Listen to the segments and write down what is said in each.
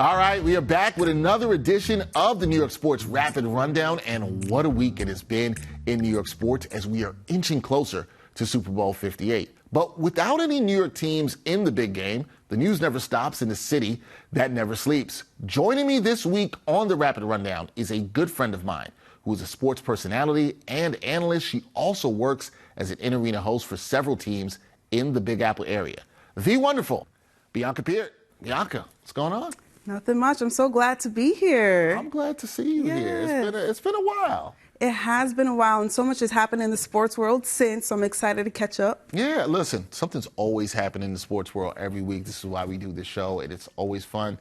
All right, we are back with another edition of the New York Sports Rapid Rundown, and what a week it has been in New York sports as we are inching closer to Super Bowl 58. But without any New York teams in the big game, the news never stops in the city that never sleeps. Joining me this week on the Rapid Rundown is a good friend of mine who is a sports personality and analyst. She also works as an in-arena host for several teams in the Big Apple area. The wonderful BIanca Peart. BIanca, what's going on? Nothing much. I'm so glad to be here. I'm glad to see you here. It's been a while. It has been a while, and so much has happened in the sports world since, so I'm excited to catch up. Yeah, listen, something's always happened in the sports world every week. This is why we do this show, and it's always fun.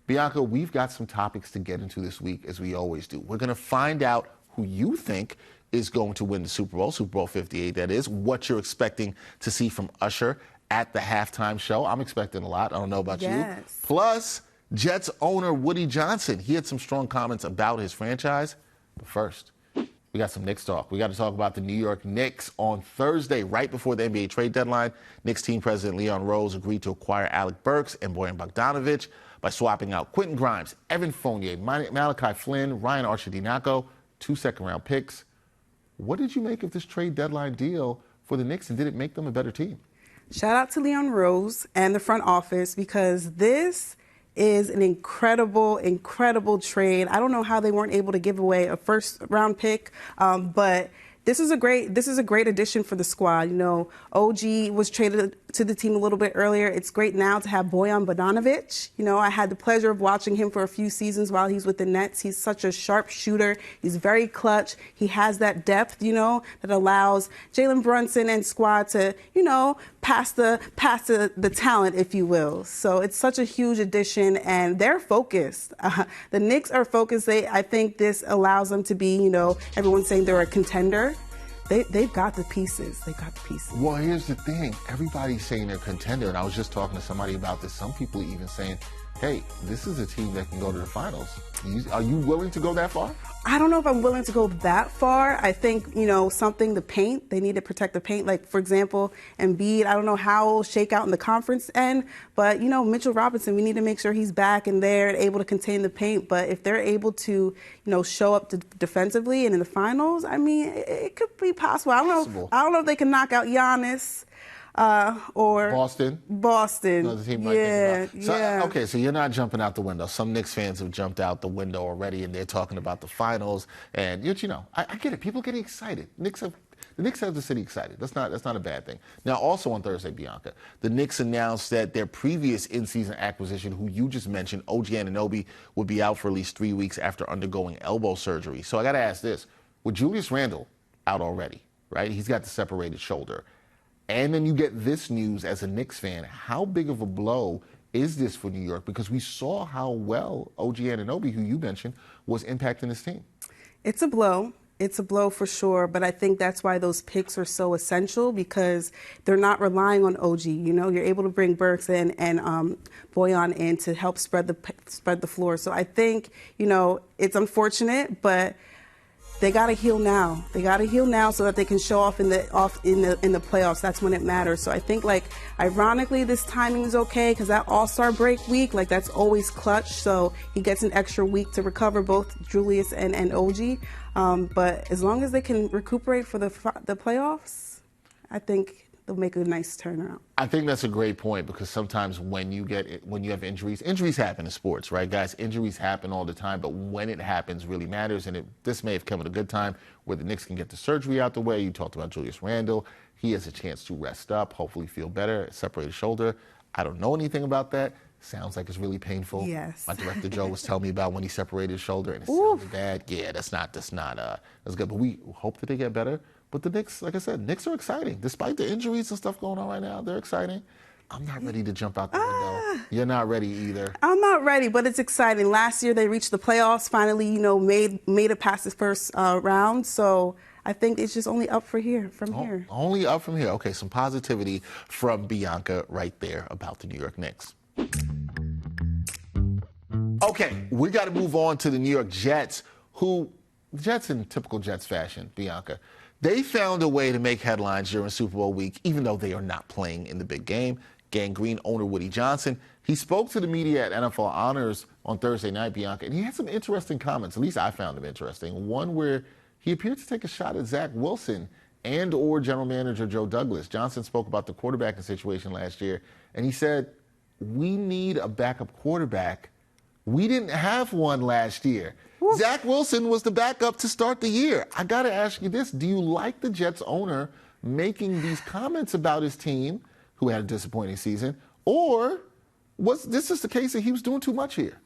BIanca, we've got some topics to get into this week, as we always do. We're going to find out who you think is going to win the Super Bowl 58, that is, what you're expecting to see from Usher at the halftime show. I'm expecting a lot. I don't know about you. Plus, Jets owner Woody Johnson, he had some strong comments about his franchise. But first, we got some Knicks talk. We got to talk about the New York Knicks. On Thursday, right before the NBA trade deadline, Knicks team president Leon Rose agreed to acquire Alec Burks and Bojan Bogdanovic by swapping out Quentin Grimes, Evan Fournier, Malachi Flynn, Ryan Arcidiacono, 2 second-round picks. What did you make of this trade deadline deal for the Knicks, and did it make them a better team? Shout out to Leon Rose and the front office, because this is an incredible trade. I don't know how they weren't able to give away a first-round pick, but this is a great addition for the squad. You know, OG was traded to the team a little bit earlier. It's great now to have Bojan Bogdanovic. You know, I had the pleasure of watching him for a few seasons while he's with the Nets. He's such a sharp shooter. He's very clutch. He has that depth, you know, that allows Jalen Brunson and squad to, you know, pass the talent, if you will. So it's such a huge addition, and they're focused. The Knicks are focused. I think this allows them to be, you know, everyone's saying they're a contender. They've got the pieces. They've got the pieces. Well, here's the thing. Everybody's saying they're a contender, and I was just talking to somebody about this. Some people even saying, hey, this is a team that can go to the finals. Are you willing to go that far? I don't know if I'm willing to go that far. I think, you know, the paint, they need to protect the paint. Like, for example, Embiid, I don't know how it'll shake out in the conference end, but, you know, Mitchell Robinson, we need to make sure he's back and there and able to contain the paint. But if they're able to, you know, show up defensively and in the finals, I mean, it could be possible. I don't know if they can knock out Giannis. Or Boston. Another team Okay, so you're not jumping out the window. Some Knicks fans have jumped out the window already, and they're talking about the finals. And you know, I get it. People getting excited. The Knicks have the city excited. That's not a bad thing. Now, also on Thursday, BIanca, the Knicks announced that their previous in-season acquisition, who you just mentioned, OG Anunoby, would be out for at least 3 weeks after undergoing elbow surgery. So I got to ask this: with Julius Randle out already, right? He's got the separated shoulder. And then you get this news as a Knicks fan. How big of a blow is this for New York? Because we saw how well OG Anunoby, who you mentioned, was impacting this team. It's a blow. It's a blow for sure, but I think that's why those picks are so essential, because they're not relying on OG. You know, you're able to bring Burks in and Bojan in to help spread the floor. So I think, you know, it's unfortunate, but they got to heal now. They got to heal now so that they can show off in the playoffs. That's when it matters. So I think, like, ironically, this timing is okay, because that All-Star break week, like, that's always clutch. So he gets an extra week to recover, both Julius and OG. But as long as they can recuperate for the playoffs, I think they'll make a nice turnaround. I think that's a great point, because sometimes when you have injuries happen in sports, right, guys? Injuries happen all the time, but when it happens really matters. And this may have come at a good time where the Knicks can get the surgery out the way. You talked about Julius Randle. He has a chance to rest up, hopefully feel better, separated shoulder. I don't know anything about that. Sounds like it's really painful. Yes. My director Joe was telling me about when he separated his shoulder, and it sounded bad. Yeah, that's good. But we hope that they get better. But the Knicks, like I said, Knicks are exciting. Despite the injuries and stuff going on right now, they're exciting. I'm not ready to jump out the window. You're not ready either. I'm not ready, but it's exciting. Last year they reached the playoffs, finally, you know, made it past the first round. So I think it's just only up from here. Only up from here. Okay, some positivity from BIanca right there about the New York Knicks. Okay, we got to move on to the New York Jets, who, the Jets in typical Jets fashion, BIanca, They found a way to make headlines during Super Bowl week, even though they are not playing in the big game. Gang Green owner Woody Johnson, he spoke to the media at NFL Honors on Thursday night, Bianca, and he had some interesting comments. At least I found them interesting. One where he appeared to take a shot at Zach Wilson and or general manager Joe Douglas. Johnson spoke about the quarterbacking situation last year, and he said, we need a backup quarterback. We didn't have one last year. Oof. Zach Wilson was the backup to start the year. I got to ask you this. Do you like the Jets owner making these comments about his team, who had a disappointing season, or was this just the case that he was doing too much here?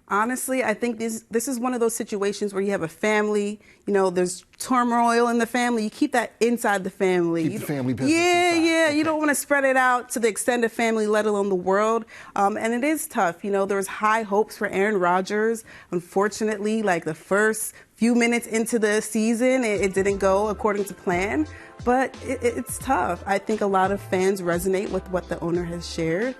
Honestly, I think this is one of those situations where you have a family, there's turmoil in the family. You keep that inside the family. Keep the family business inside. Yeah. Okay. You don't want to spread it out to the extended family, let alone the world. And it is tough. There was high hopes for Aaron Rodgers. Unfortunately, like the first few minutes into the season, it didn't go according to plan. But it's tough. I think a lot of fans resonate with what the owner has shared.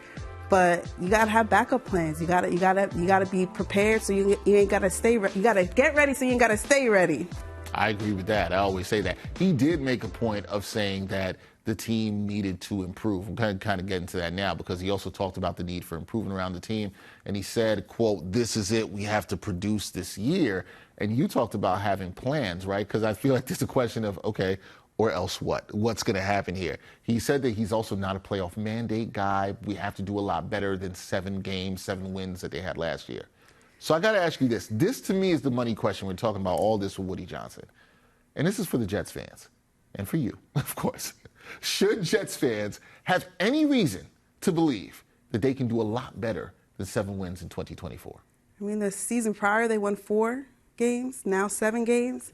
But you gotta have backup plans. You gotta be prepared. So you ain't gotta stay. You gotta get ready. So you ain't gotta stay ready. I agree with that. I always say that. He did make a point of saying that the team needed to improve. I'm kind of getting to that now because he also talked about the need for improvement around the team. And he said, quote, this is it. We have to produce this year. And you talked about having plans, right? Because I feel like there's a question of, okay, or else what? What's going to happen here? He said that he's also not a playoff mandate guy. We have to do a lot better than 7 games, 7 wins that they had last year. So I got to ask you this. This, to me, is the money question. We're talking about all this with Woody Johnson. And this is for the Jets fans. And for you, of course. Should Jets fans have any reason to believe that they can do a lot better than 7 wins in 2024? I mean, the season prior, they won 4 games, now 7 games.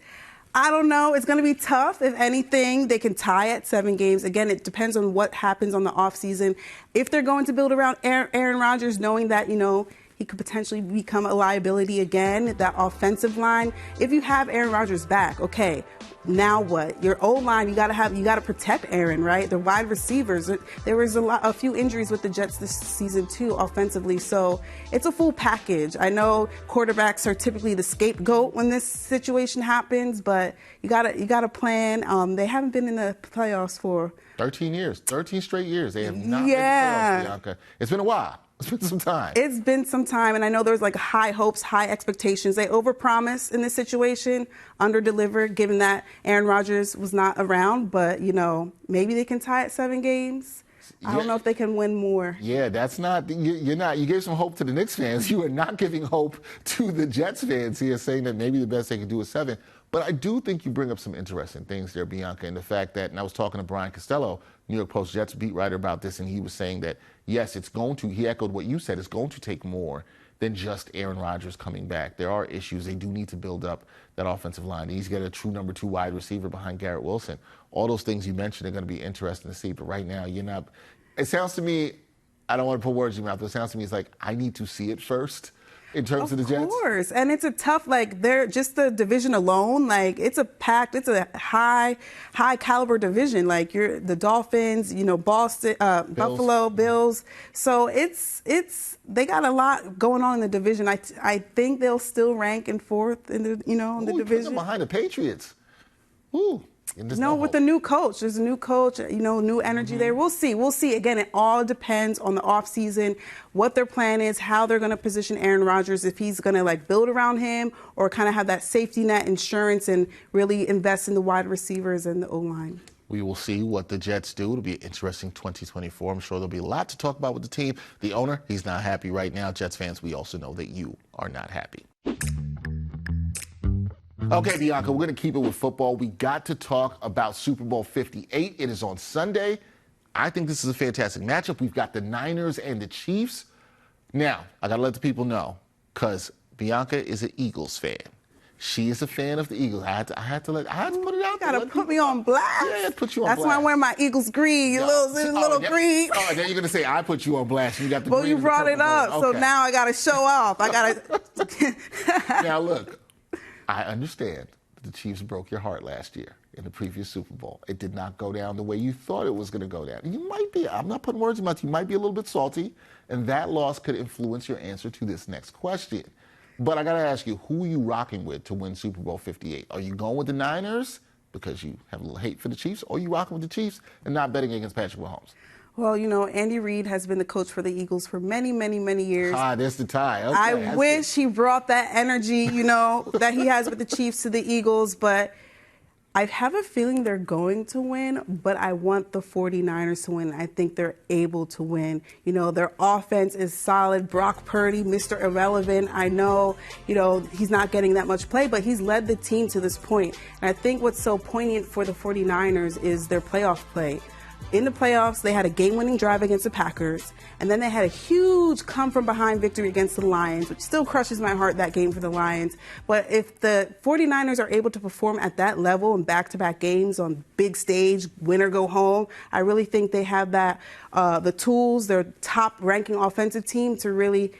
I don't know. It's going to be tough. If anything, they can tie at 7 games. Again, it depends on what happens on the offseason. If they're going to build around Aaron Rodgers, knowing that, he could potentially become a liability again, that offensive line. If you have Aaron Rodgers back, okay, now what? Your O-line, you got to protect Aaron, right? The wide receivers. There was a few injuries with the Jets this season too, offensively. So it's a full package. I know quarterbacks are typically the scapegoat when this situation happens, but you gotta plan. They haven't been in the playoffs for 13 years, 13 straight years. They have not been in the playoffs, Bianca. It's been a while. It's been some time. It's been some time, and I know there's like high hopes, high expectations. They overpromised in this situation, underdelivered, given that Aaron Rodgers was not around. But, maybe they can tie at 7 games. I don't know if they can win more. Yeah, that's not, you're not, you gave some hope to the Knicks fans. You are not giving hope to the Jets fans here, saying that maybe the best they can do is 7. But I do think you bring up some interesting things there, Bianca, and the fact that, and I was talking to Brian Costello, New York Post Jets beat writer, about this, and he was saying that, yes, he echoed what you said, it's going to take more than just Aaron Rodgers coming back. There are issues. They do need to build up that offensive line. They need to get a true number 2 wide receiver behind Garrett Wilson. All those things you mentioned are going to be interesting to see, but right now, you're not. It sounds to me, I don't want to put words in your mouth, but it sounds to me it's like, I need to see it first. In terms of the Jets? Of course. And it's a tough, they're just the division alone, it's a high caliber division. You're the Dolphins, Boston, Bills. Buffalo, Bills. So they got a lot going on in the division. I think they'll still rank in 4th in the, in the division. Them behind the Patriots. Ooh. No, with the new coach. There's a new coach, new energy there. We'll see. Again, it all depends on the offseason, what their plan is, how they're going to position Aaron Rodgers, if he's going to build around him or kind of have that safety net insurance and really invest in the wide receivers and the O-line. We will see what the Jets do. It'll be an interesting 2024. I'm sure there'll be a lot to talk about with the team. The owner, he's not happy right now. Jets fans, we also know that you are not happy. Okay, Bianca, we're going to keep it with football. We got to talk about Super Bowl 58. It is on Sunday. I think this is a fantastic matchup. We've got the Niners and the Chiefs. Now, I got to let the people know, because Bianca is an Eagles fan. She is a fan of the Eagles. I had to put it out there. You got to put me on blast. Yeah, put you on blast. That's why I'm wearing my Eagles green, little green. Oh, then you're going to say I put you on blast. You got the green. Well, you brought it up, so now I got to show off. Now, look. I understand that the Chiefs broke your heart last year in the previous Super Bowl. It did not go down the way you thought it was going to go down. You might be, I'm not putting words in your mouth, you might be a little bit salty, and that loss could influence your answer to this next question. But I got to ask you, who are you rocking with to win Super Bowl 58? Are you going with the Niners, because you have a little hate for the Chiefs, or you rocking with the Chiefs and not betting against Patrick Mahomes? Well, Andy Reid has been the coach for the Eagles for many, many, many years. There's the tie. Okay, I wish he brought that energy, that he has with the Chiefs to the Eagles, but I have a feeling they're going to win, but I want the 49ers to win. I think they're able to win. Their offense is solid. Brock Purdy, Mr. Irrelevant. I know, he's not getting that much play, but he's led the team to this point. And I think what's so poignant for the 49ers is their playoff play. In the playoffs, they had a game-winning drive against the Packers, and then they had a huge come-from-behind victory against the Lions, which still crushes my heart, that game for the Lions. But if the 49ers are able to perform at that level in back-to-back games on big stage, win or go home, I really think they have that the tools, their top-ranking offensive team to really,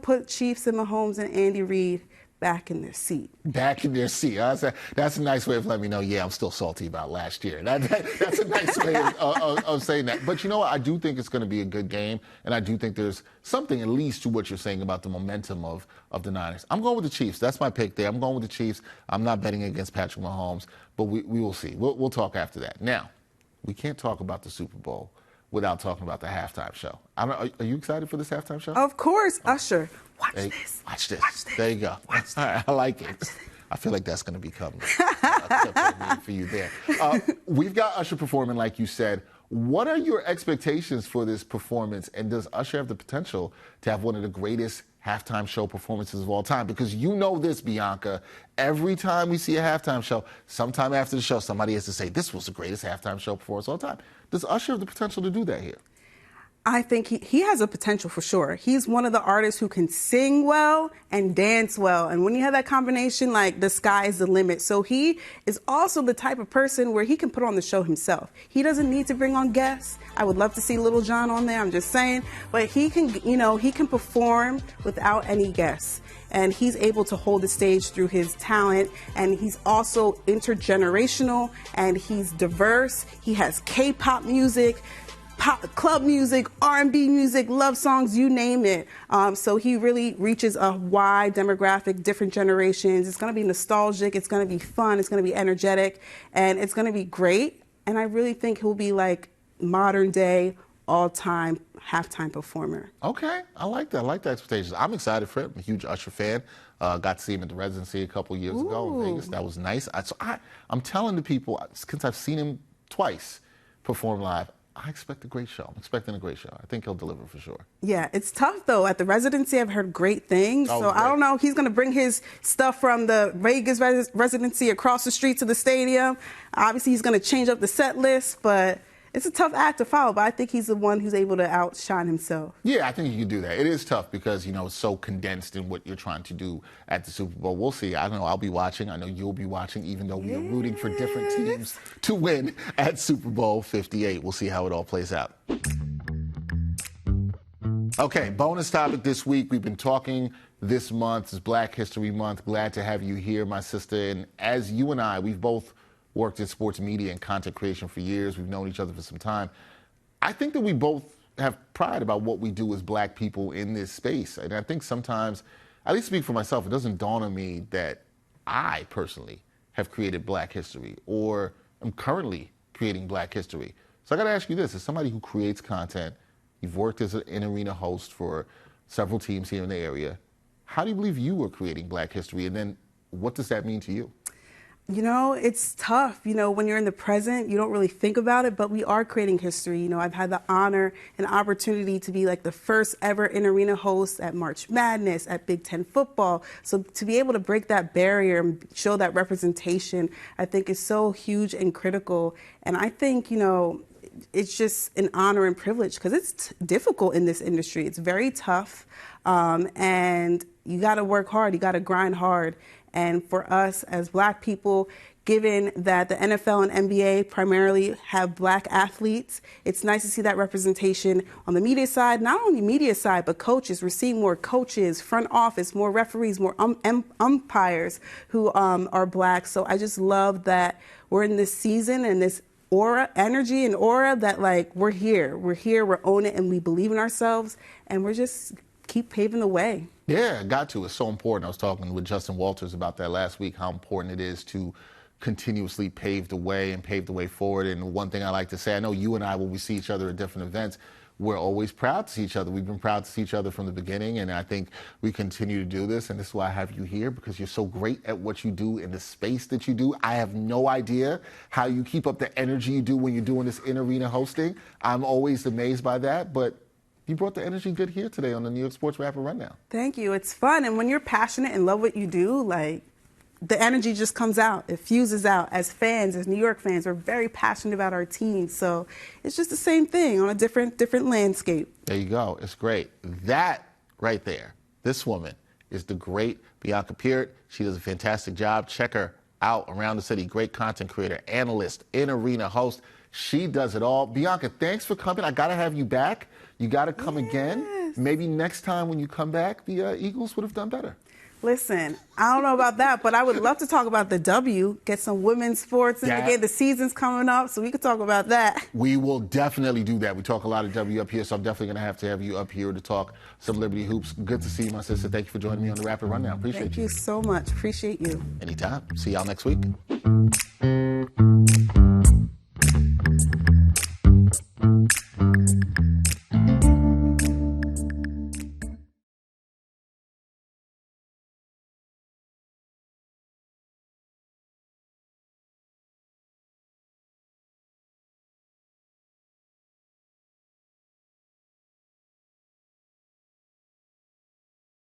put Chiefs and Mahomes and Andy Reid back in their seat. Back in their seat. That's a nice way of letting me know, I'm still salty about last year. That's a nice way of saying that. But you know what? I do think it's going to be a good game, and I do think there's something at least to what you're saying about the momentum of the Niners. I'm going with the Chiefs. That's my pick there. I'm going with the Chiefs. I'm not betting against Patrick Mahomes, but we will see. We'll talk after that. Now, we can't talk about the Super Bowl without talking about the halftime show. Are you excited for this halftime show? Of course, Usher. Watch this. Watch this. Watch this. There you go. All right, I like it. I feel like that's going to become a clip for you there. We've got Usher performing, like you said. What are your expectations for this performance, and does Usher have the potential to have one of the greatest halftime show performances of all time? Because you know this, Bianca, every time we see a halftime show, sometime after the show, somebody has to say, this was the greatest halftime show performance of all time. Does Usher have the potential to do that here? I think he has a potential for sure. He's one of the artists who can sing well and dance well. And when you have that combination, like, the sky is the limit. So he is also the type of person where he can put on the show himself. He doesn't need to bring on guests. I would love to see Little John on there, I'm just saying. But he can, he can perform without any guests. And he's able to hold the stage through his talent. And he's also intergenerational, and he's diverse. He has K-pop music, club music, R&B music, love songs, you name it. So he really reaches a wide demographic, different generations. It's going to be nostalgic. It's going to be fun. It's going to be energetic. And it's going to be great. And I really think he'll be like modern day, all-time halftime performer. Okay. I like that. I like the expectations. I'm excited for it. I'm a huge Usher fan. Got to see him at the Residency a couple years ago in Vegas. That was nice. I'm telling the people, since I've seen him twice perform live, I expect a great show. I'm expecting a great show. I think he'll deliver for sure. Yeah, it's tough, though. At the Residency, I've heard great things. So great. I don't know if he's going to bring his stuff from the Vegas Residency across the street to the stadium. Obviously, he's going to change up the set list, but it's a tough act to follow. But I think he's the one who's able to outshine himself. Yeah, I think he can do that. It is tough because, it's so condensed in what you're trying to do at the Super Bowl. We'll see. I don't know. I'll be watching. I know you'll be watching, even though we are rooting for different teams to win at Super Bowl 58. We'll see how it all plays out. Okay, bonus topic this week. We've been talking this month. It's Black History Month. Glad to have you here, my sister. And as you and I, we've both worked in sports media and content creation for years. We've known each other for some time. I think that we both have pride about what we do as black people in this space. And I think sometimes, at least speak for myself, it doesn't dawn on me that I personally have created black history or am currently creating black history. So I got to ask you this. As somebody who creates content, you've worked as an in-arena host for several teams here in the area. How do you believe you are creating black history? And then what does that mean to you? It's tough. When you're in the present, you don't really think about it, but we are creating history. I've had the honor and opportunity to be like the first ever in-arena host at March Madness, at Big Ten football. So to be able to break that barrier and show that representation, I think is so huge and critical. And I think, it's just an honor and privilege because it's difficult in this industry. It's very tough. And you got to work hard. You got to grind hard. And for us as black people, given that the NFL and NBA primarily have black athletes, it's nice to see that representation on the media side, not only media side, but coaches. We're seeing more coaches, front office, more referees, more umpires who are black. So I just love that we're in this season and this energy and aura that, like, we're here, we're owning it, and we believe in ourselves, and we're just keep paving the way. Yeah, got to. It's so important. I was talking with Justin Walters about that last week, how important it is to continuously paved the way and paved the way forward. And one thing I like to say, I know you and I, when we see each other at different events, we're always proud to see each other. We've been proud to see each other from the beginning, and I think we continue to do this, and this is why I have you here, because you're so great at what you do in the space that you do. I have no idea how you keep up the energy you do when you're doing this in-arena hosting. I'm always amazed by that, but you brought the energy good here today on the New York Sports Rapid Rundown. Thank you. It's fun, and when you're passionate and love what you do, like, the energy just comes out. It fuses out. As fans, as New York fans, we're very passionate about our team. So it's just the same thing on a different landscape. There you go. It's great. That right there, this woman is the great BIanca Peart. She does a fantastic job. Check her out around the city. Great content creator, analyst, in-arena host. She does it all. BIanca, thanks for coming. I got to have you back. You got to come again. Maybe next time when you come back, the Eagles would have done better. Listen, I don't know about that, but I would love to talk about the W, get some women's sports in again. The season's coming up, so we could talk about that. We will definitely do that. We talk a lot of W up here, so I'm definitely going to have you up here to talk some Liberty hoops. Good to see you, my sister. Thank you for joining me on the Rapid Rundown. Appreciate you. Thank you so much. Appreciate you. Anytime. See y'all next week.